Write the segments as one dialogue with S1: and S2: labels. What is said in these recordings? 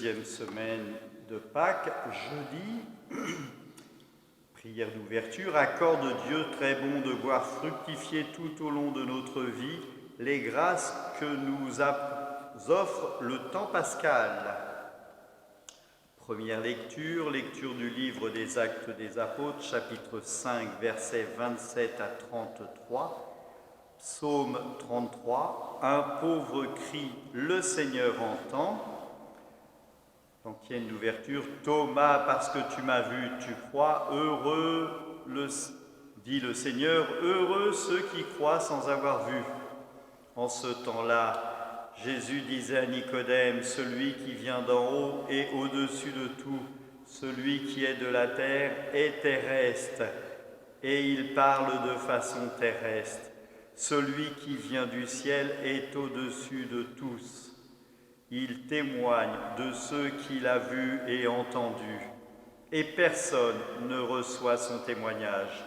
S1: deuxième semaine de Pâques, jeudi, prière d'ouverture. Accorde Dieu très bon de voir fructifier tout au long de notre vie les grâces que nous offre le temps pascal. Première lecture, lecture du livre des Actes des Apôtres, chapitre 5, versets 27 à 33. Psaume 33, un pauvre crie, le Seigneur entend. Donc il y a une ouverture. Thomas, parce que tu m'as vu, tu crois. Heureux, dit le Seigneur, heureux ceux qui croient sans avoir vu. En ce temps-là, Jésus disait à Nicodème, celui qui vient d'en haut est au-dessus de tout, celui qui est de la terre est terrestre, et il parle de façon terrestre. Celui qui vient du ciel est au-dessus de tous. Il témoigne de ceux qu'il a vus et entendus, et personne ne reçoit son témoignage.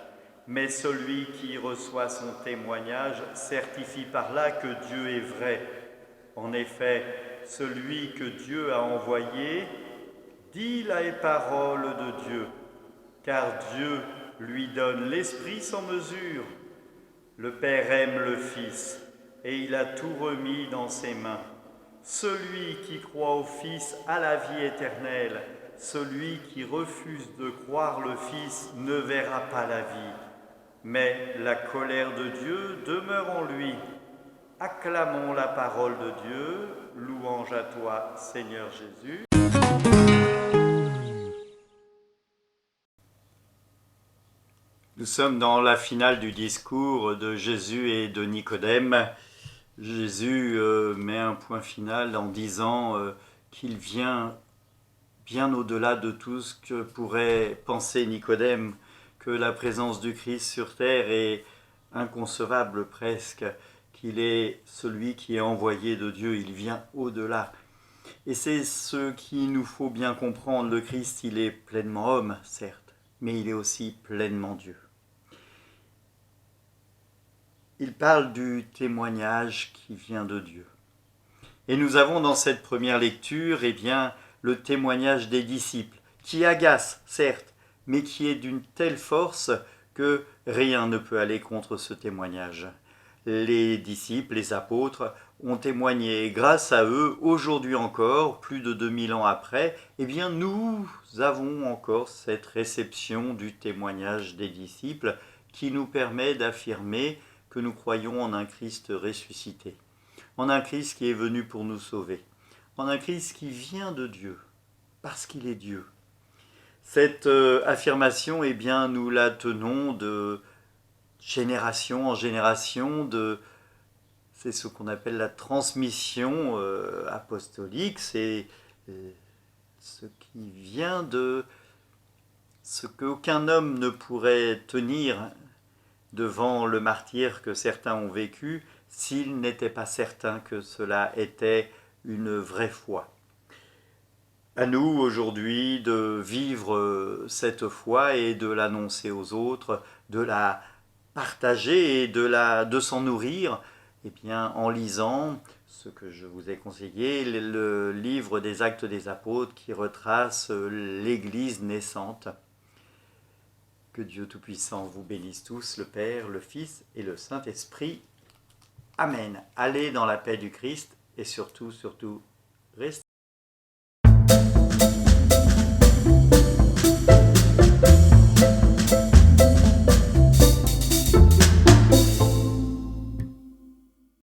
S1: Mais celui qui reçoit son témoignage certifie par là que Dieu est vrai. En effet, celui que Dieu a envoyé dit les paroles de Dieu, car Dieu lui donne l'Esprit sans mesure. Le Père aime le Fils, et il a tout remis dans ses mains. Celui qui croit au Fils a la vie éternelle. Celui qui refuse de croire le Fils ne verra pas la vie, mais la colère de Dieu demeure en lui. Acclamons la parole de Dieu. Louange à toi, Seigneur Jésus. Nous sommes dans la finale du discours de Jésus et de Nicodème. Jésus met un point final en disant qu'il vient bien au-delà de tout ce que pourrait penser Nicodème, que la présence du Christ sur terre est inconcevable presque, qu'il est celui qui est envoyé de Dieu, il vient au-delà. Et c'est ce qu'il nous faut bien comprendre, le Christ, il est pleinement homme, certes, mais il est aussi pleinement Dieu. Il parle du témoignage qui vient de Dieu. Et nous avons dans cette première lecture, le témoignage des disciples, qui agace, certes, mais qui est d'une telle force que rien ne peut aller contre ce témoignage. Les disciples, les apôtres, ont témoigné, et grâce à eux, aujourd'hui encore, plus de 2000 ans après, nous avons encore cette réception du témoignage des disciples qui nous permet d'affirmer que nous croyons en un Christ ressuscité, en un Christ qui est venu pour nous sauver, en un Christ qui vient de Dieu, parce qu'il est Dieu. Cette affirmation, nous la tenons de génération en génération, c'est ce qu'on appelle la transmission apostolique, c'est ce qui vient de ce qu'aucun homme ne pourrait tenir devant le martyre que certains ont vécu, s'il n'était pas certain que cela était une vraie foi. À nous aujourd'hui de vivre cette foi et de l'annoncer aux autres, de la partager et de s'en nourrir, en lisant ce que je vous ai conseillé, le livre des Actes des Apôtres qui retrace l'Église naissante. Que Dieu Tout-Puissant vous bénisse tous, le Père, le Fils et le Saint-Esprit. Amen. Allez dans la paix du Christ et surtout, restez